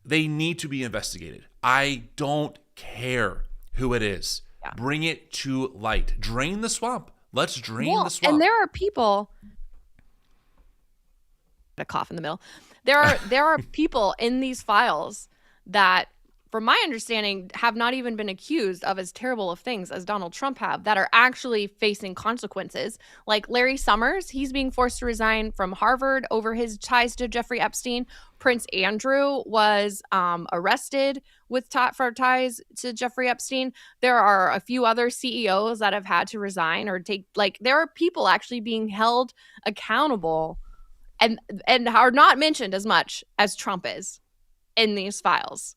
They need to be investigated. I don't care who it is. Yeah. Bring it to light. Drain the swamp. Let's drain the swamp. And there are people. A cough in the middle. There are people in these files that, from my understanding, have not even been accused of as terrible of things as Donald Trump have, that are actually facing consequences. Like Larry Summers, he's being forced to resign from Harvard over his ties to Jeffrey Epstein. Prince Andrew was arrested for ties to Jeffrey Epstein. There are a few other CEOs that have had to resign or there are people actually being held accountable and are not mentioned as much as Trump is in these files.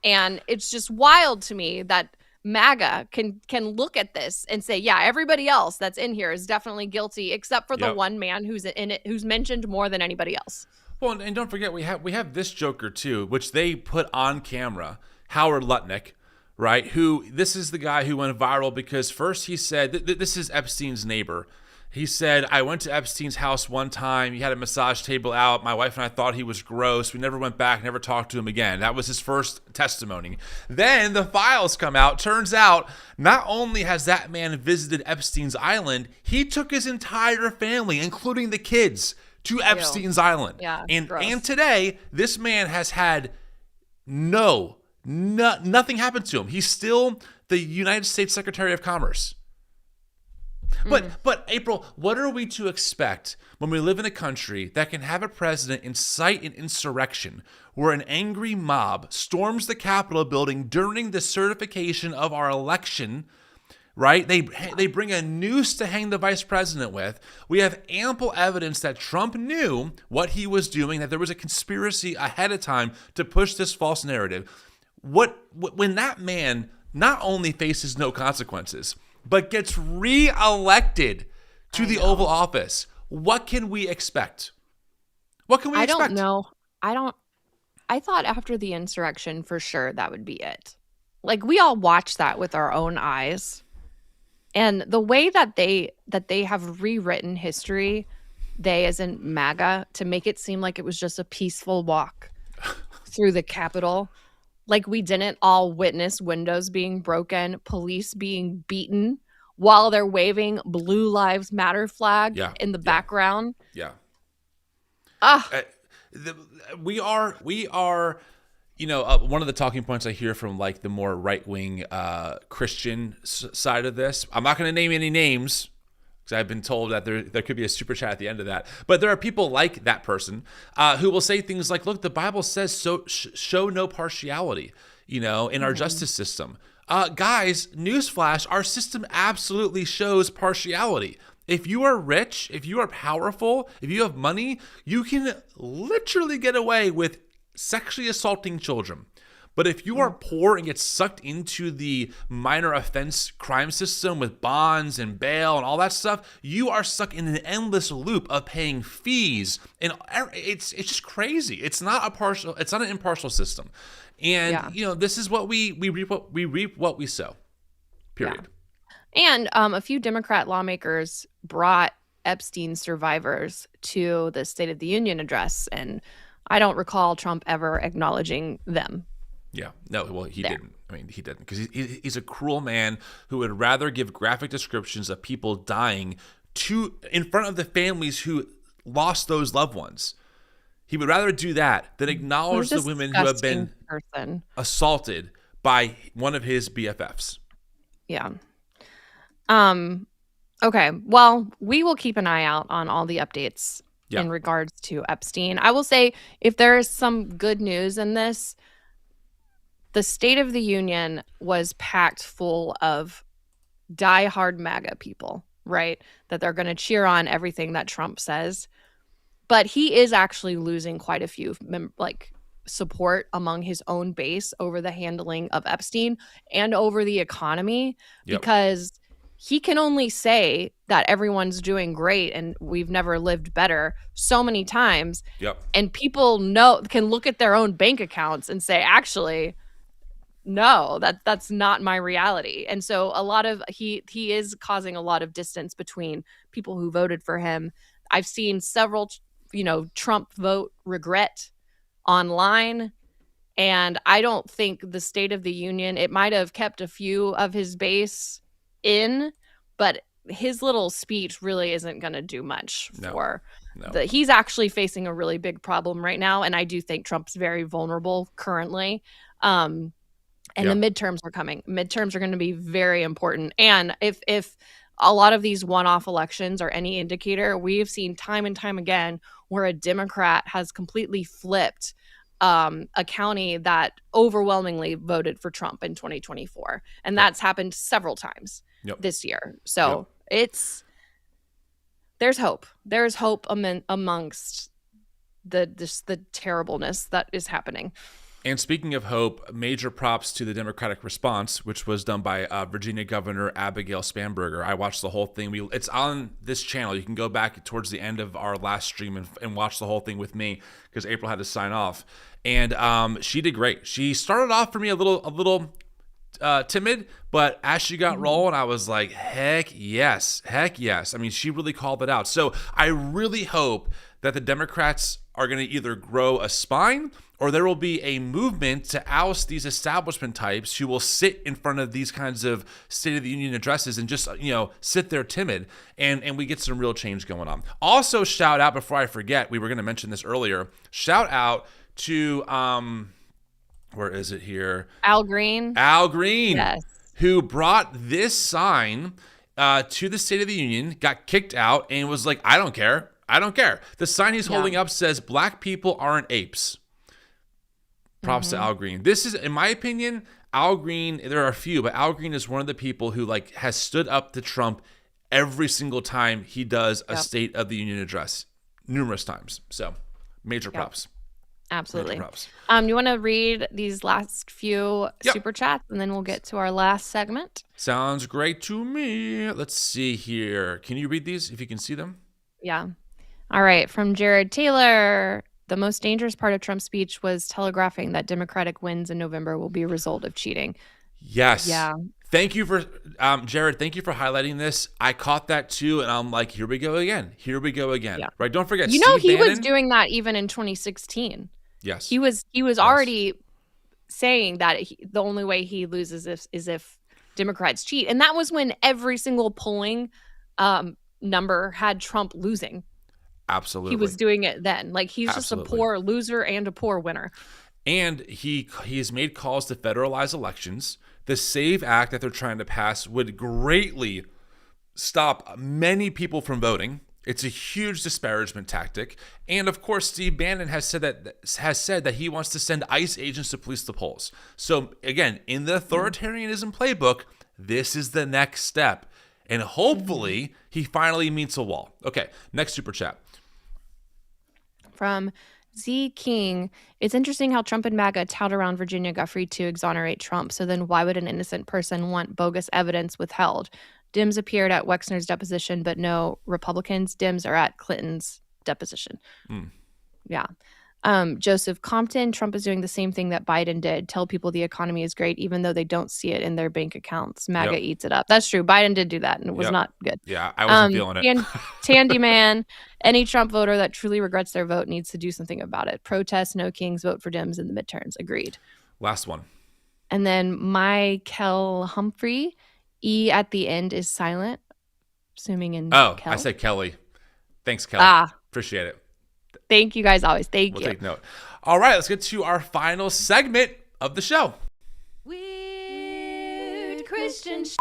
And it's just wild to me that MAGA can look at this and say, yeah, everybody else that's in here is definitely guilty, except for the one man who's in it, who's mentioned more than anybody else. Well, and don't forget, we have this joker too, which they put on camera, Howard Lutnick, right? This is the guy who went viral because first he said, this is Epstein's neighbor. He said, I went to Epstein's house one time. He had a massage table out. My wife and I thought he was gross. We never went back, never talked to him again. That was his first testimony. Then the files come out. Turns out, not only has that man visited Epstein's island, he took his entire family, including the kids, to Epstein's island. Yeah, and today, this man has had nothing happened to him. He's still the United States Secretary of Commerce. But April, what are we to expect when we live in a country that can have a president incite an insurrection where an angry mob storms the Capitol building during the certification of our election, right? They bring a noose to hang the vice president with. We have ample evidence that Trump knew what he was doing, that there was a conspiracy ahead of time to push this false narrative. When that man not only faces no consequences, but gets re-elected to the Oval Office, what can we expect? What can we expect? I don't know. I thought after the insurrection, for sure, that would be it. Like, we all watched that with our own eyes. And the way that they have rewritten history, they as in MAGA, to make it seem like it was just a peaceful walk through the Capitol. Like, we didn't all witness windows being broken, police being beaten while they're waving Blue Lives Matter flag in the background. Yeah. We are, one of the talking points I hear from like the more right-wing Christian side of this. I'm not going to name any names, because I've been told that there could be a super chat at the end of that. But there are people like that person who will say things like, look, the Bible says show no partiality, in our justice system. Guys, newsflash, our system absolutely shows partiality. If you are rich, if you are powerful, if you have money, you can literally get away with sexually assaulting children. But if you are poor and get sucked into the minor offense crime system with bonds and bail and all that stuff, you are stuck in an endless loop of paying fees. And it's just crazy. It's not an impartial system. And this is what we reap what we sow. Period. Yeah. And a few Democrat lawmakers brought Epstein survivors to the State of the Union address, and I don't recall Trump ever acknowledging them. Yeah. No, well, he didn't. I mean, he didn't, because he's a cruel man who would rather give graphic descriptions of people dying in front of the families who lost those loved ones. He would rather do that than acknowledge the women who have been assaulted by one of his BFFs. Yeah. Okay. Well, we will keep an eye out on all the updates in regards to Epstein. I will say, if there is some good news in this, the State of the Union was packed full of diehard MAGA people, right? That they're going to cheer on everything that Trump says. But he is actually losing quite a few support among his own base over the handling of Epstein and over the economy, because he can only say that everyone's doing great and we've never lived better so many times. And people can look at their own bank accounts and say, actually, no, that's not my reality. And so he is causing a lot of distance between people who voted for him. I've seen several Trump vote regret online, and I don't think the State of the Union, it might have kept a few of his base in, but his little speech really isn't going to do much he's actually facing a really big problem right now, and I do think Trump's very vulnerable currently. And the midterms are coming. Midterms are going to be very important, and if a lot of these one-off elections are any indicator, we've seen time and time again where a Democrat has completely flipped a county that overwhelmingly voted for Trump in 2024. And that's happened several times this year. So there's hope. There's hope amongst the terribleness that is happening. And speaking of hope, major props to the Democratic response, which was done by Virginia Governor Abigail Spanberger. I watched the whole thing. It's on this channel. You can go back towards the end of our last stream and watch the whole thing with me, because April had to sign off. And she did great. She started off for me a little timid, but as she got rolling, I was like, heck yes. I mean, she really called it out. So I really hope that the Democrats are going to either grow a spine, or there will be a movement to oust these establishment types who will sit in front of these kinds of State of the Union addresses and just, sit there timid, and we get some real change going on. Also, shout out, before I forget, we were going to mention this earlier, shout out to, where is it here? Al Green. Yes. Who brought this sign to the State of the Union, got kicked out, and was like, I don't care. The sign he's holding up says, "Black people aren't apes." Props to Al Green. This is, in my opinion, Al Green, there are a few, but Al Green is one of the people who has stood up to Trump every single time he does a State of the Union address, numerous times. So major props. Absolutely. Major props. You want to read these last few super chats, and then we'll get to our last segment? Sounds great to me. Let's see here. Can you read these if you can see them? Yeah. All right. From Jared Taylor. The most dangerous part of Trump's speech was telegraphing that Democratic wins in November will be a result of cheating. Yes. Yeah. Thank you for, Jared, thank you for highlighting this. I caught that too, and I'm like, here we go again. Yeah. Right? Don't forget, he was doing that even in 2016. Yes. He was already saying that the only way he loses is if Democrats cheat. And that was when every single polling number had Trump losing. Absolutely. He was doing it then. He's just a poor loser and a poor winner. And he has made calls to federalize elections. The SAVE Act that they're trying to pass would greatly stop many people from voting. It's a huge disparagement tactic. And of course, Steve Bannon has said that he wants to send ICE agents to police the polls. So again, in the authoritarianism playbook, this is the next step. And hopefully he finally meets a wall. Okay, next super chat. From Z King, it's interesting how Trump and MAGA tout around Virginia Giuffre to exonerate Trump. So then why would an innocent person want bogus evidence withheld? Dems appeared at Wexner's deposition, but no Republicans. Dems are at Clinton's deposition. Yeah. Joseph Compton, Trump is doing the same thing that Biden did. Tell people the economy is great, even though they don't see it in their bank accounts. MAGA eats it up. That's true. Biden did do that, and it was not good. Yeah, I wasn't feeling it. Tandy Man, any Trump voter that truly regrets their vote needs to do something about it. Protest, no kings, vote for Dems in the midterms. Agreed. Last one. And then Michael Humphrey. E at the end is silent. Assuming in Oh, Kel. I said Kelly. Thanks, Kelly. Appreciate it. Thank you guys always. We'll take note. All right, let's get to our final segment of the show. Weird Christian shit.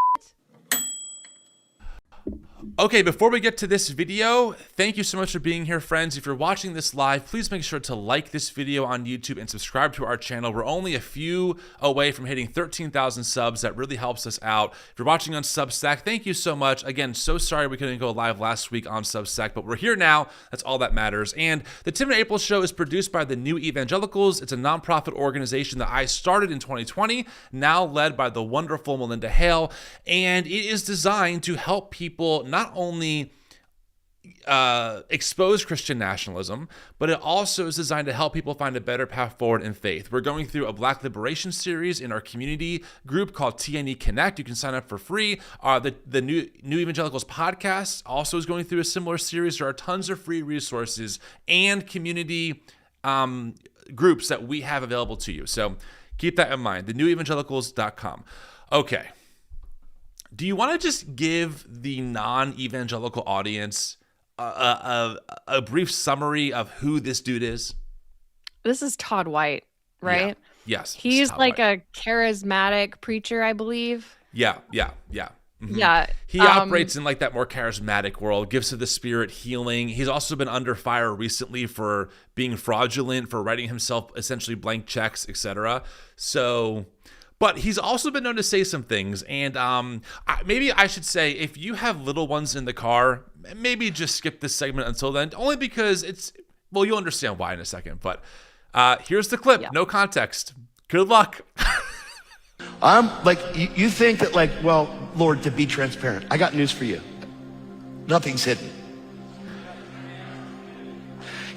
Okay, before we get to this video, thank you so much for being here, friends. If you're watching this live, please make sure to like this video on YouTube and subscribe to our channel. We're only a few away from hitting 13,000 subs. That really helps us out. If you're watching on Substack, thank you so much. Again, so sorry we couldn't go live last week on Substack, but we're here now. That's all that matters. And the Tim and April Show is produced by the New Evangelicals. It's a nonprofit organization that I started in 2020, now led by the wonderful Melinda Hale, and it is designed to help people not only expose Christian nationalism, but it also is designed to help people find a better path forward in faith. We're going through a Black liberation series in our community group called TNE Connect. You can sign up for free. The New Evangelicals podcast also is going through a similar series. There are tons of free resources and community groups that we have available to you. So keep that in mind. TheNewEvangelicals.com. Okay. Do you want to just give the non-evangelical audience a brief summary of who this dude is? This is Todd White, right? Yeah. Yes. He's like a charismatic preacher, I believe. Yeah. Mm-hmm. Yeah. He operates in like that more charismatic world, gifts of the Spirit, healing. He's also been under fire recently for being fraudulent, for writing himself essentially blank checks, etc. So... But he's also been known to say some things, and maybe I should say, if you have little ones in the car, maybe just skip this segment until then, only because well, you'll understand why in a second. But here's the clip, no context. Good luck. You think that well, Lord, to be transparent, I got news for you. Nothing's hidden.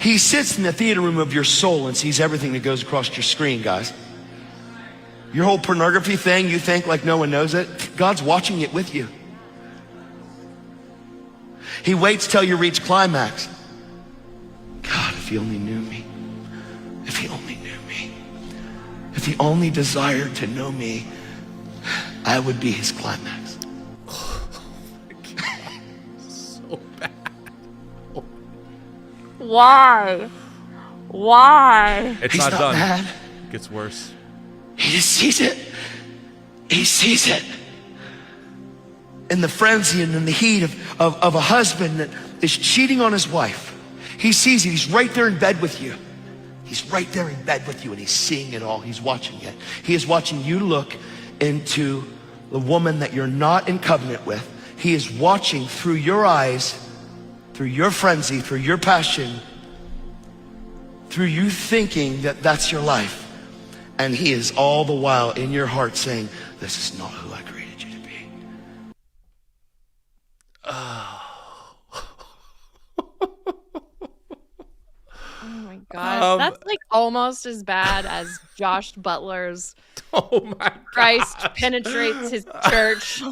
He sits in the theater room of your soul and sees everything that goes across your screen, guys. Your whole pornography thing, you think like no one knows it? God's watching it with you. He waits till you reach climax. God, if he only knew me. If he only knew me. If he only desired to know me, I would be his climax. Oh my God. So bad. Why? It's He's not done. Mad. It gets worse. He just sees it. He sees it. In the frenzy and in the heat of a husband that is cheating on his wife. He sees it. He's right there in bed with you. He's right there in bed with you, and he's seeing it all. He's watching it. He is watching you look into the woman that you're not in covenant with. He is watching through your eyes, through your frenzy, through your passion, through you thinking that that's your life. And he is all the while in your heart saying, this is not who I created you to be. Oh my God. That's like almost as bad as Josh Butler's Oh my God. Christ penetrates his church.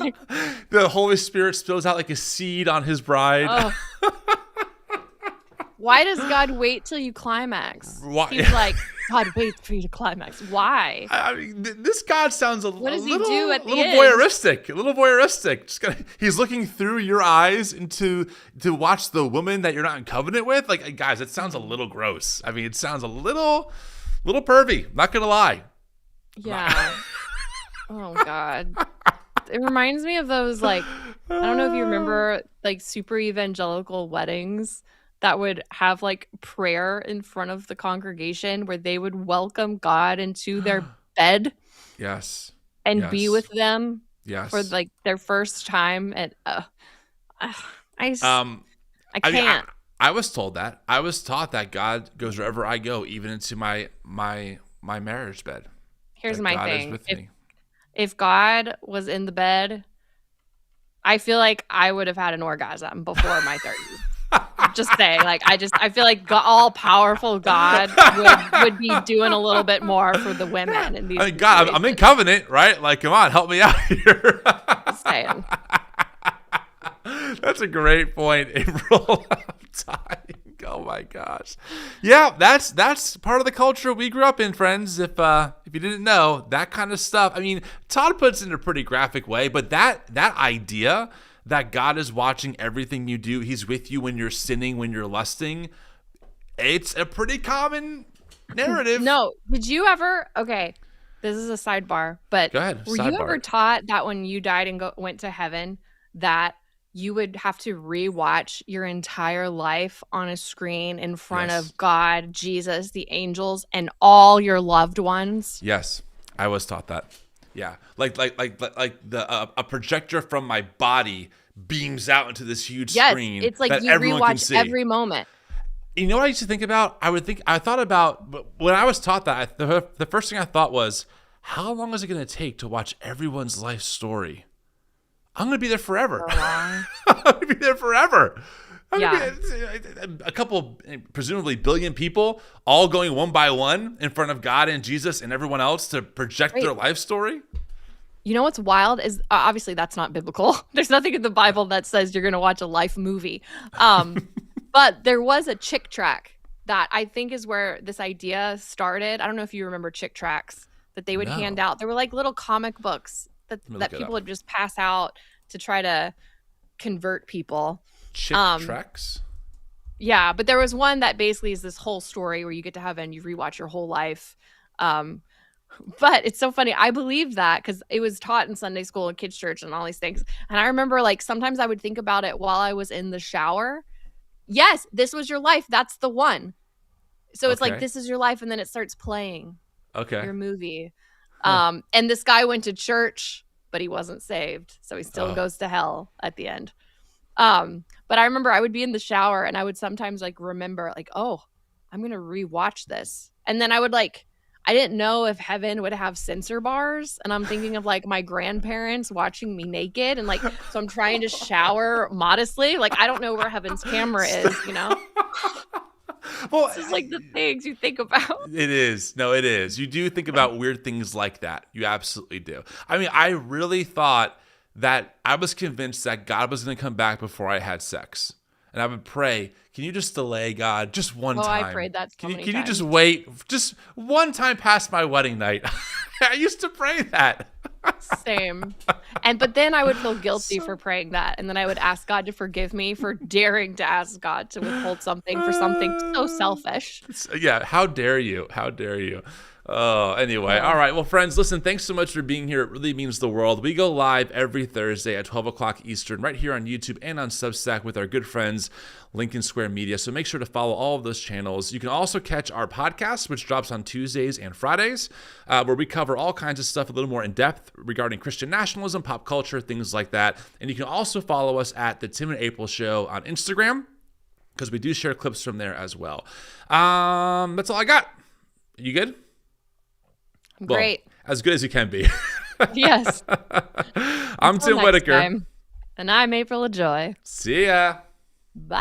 The Holy Spirit spills out like a seed on his bride. Oh. Why does God wait till you climax? Why? He's like, God, wait for you to climax. Why? I mean, this God sounds a What does he little, do at the little end? voyeuristic. A little voyeuristic. He's looking through your eyes to watch the woman that you're not in covenant with. Like, guys, it sounds a little gross. I mean, it sounds a little pervy. Not gonna lie. Yeah. Oh God. It reminds me of those, like, I don't know if you remember, like, super evangelical weddings that would have like prayer in front of the congregation where they would welcome God into their bed. Yes. And be with them. Yes. For like their first time. And I can't. I mean, I was told that. I was taught that God goes wherever I go, even into my marriage bed. Here's that my God thing. Is with me. If God was in the bed, I feel like I would have had an orgasm before my 30s. Just saying, like, I feel like all powerful God would be doing a little bit more for the women in these. I mean, God, I'm in covenant, right? Like, come on, help me out here. Just saying. That's a great point, April. I'm dying. Oh my gosh. Yeah, that's part of the culture we grew up in, friends. If you didn't know, that kind of stuff. I mean, Todd puts it in a pretty graphic way, but that idea that God is watching everything you do, he's with you when you're sinning, when you're lusting, it's a pretty common narrative. No, did you ever, okay, this is a sidebar, but go ahead, were you ever taught that when you died and went to heaven that you would have to rewatch your entire life on a screen in front of God, Jesus, the angels, and all your loved ones? Yes, I was taught that. Yeah, like the a projector from my body beams out into this huge screen. It's like that you everyone can rewatch see. every moment. You know what I used to think about? I thought about when I was taught that. The first thing I thought was, how long is it going to take to watch everyone's life story? I'm going to be there forever. I'm going to be there forever. A couple, presumably billion people, all going one by one in front of God and Jesus and everyone else to project their life story. You know what's wild is obviously that's not biblical. There's nothing in the Bible that says you're going to watch a life movie. But there was a Chick track that I think is where this idea started. I don't know if you remember Chick tracks that they would hand out. There were like little comic books that people would just pass out to try to convert people. Chick tracks? Yeah, but there was one that basically is this whole story where you get to heaven, you rewatch your whole life. But it's so funny. I believe that because it was taught in Sunday school and kids' church and all these things. And I remember like sometimes I would think about it while I was in the shower. Yes, this was your life. That's the one. So it's like, this is your life. And then it starts playing your movie. And this guy went to church, but he wasn't saved. So he still goes to hell at the end. But I remember I would be in the shower and I would sometimes like remember like, oh, I'm going to rewatch this. And then I would like, I didn't know if heaven would have censor bars. And I'm thinking of like my grandparents watching me naked. And like, so I'm trying to shower modestly. Like, I don't know where heaven's camera is, you know? Well, this is like the things you think about. It is. No, it is. You do think about weird things like that. You absolutely do. I mean, I really thought that I was convinced that God was going to come back before I had sex. And I would pray, can you just delay, God, just one time? I prayed that so many times. Can you just wait just one time past my wedding night? I used to pray that. Same. But then I would feel guilty for praying that. And then I would ask God to forgive me for daring to ask God to withhold something for something so selfish. Yeah. How dare you? How dare you? Oh, anyway. All right. Well, friends, listen, thanks so much for being here. It really means the world. We go live every Thursday at 12 o'clock Eastern, right here on YouTube and on Substack with our good friends, Lincoln Square Media. So make sure to follow all of those channels. You can also catch our podcast, which drops on Tuesdays and Fridays, where we cover all kinds of stuff a little more in depth regarding Christian nationalism, pop culture, things like that. And you can also follow us at the Tim and April Show on Instagram, because we do share clips from there as well. That's all I got. You good? Great. Well, as good as you can be. Yes. I'm Tim Whitaker. And I'm April Ajoy. See ya. Bye.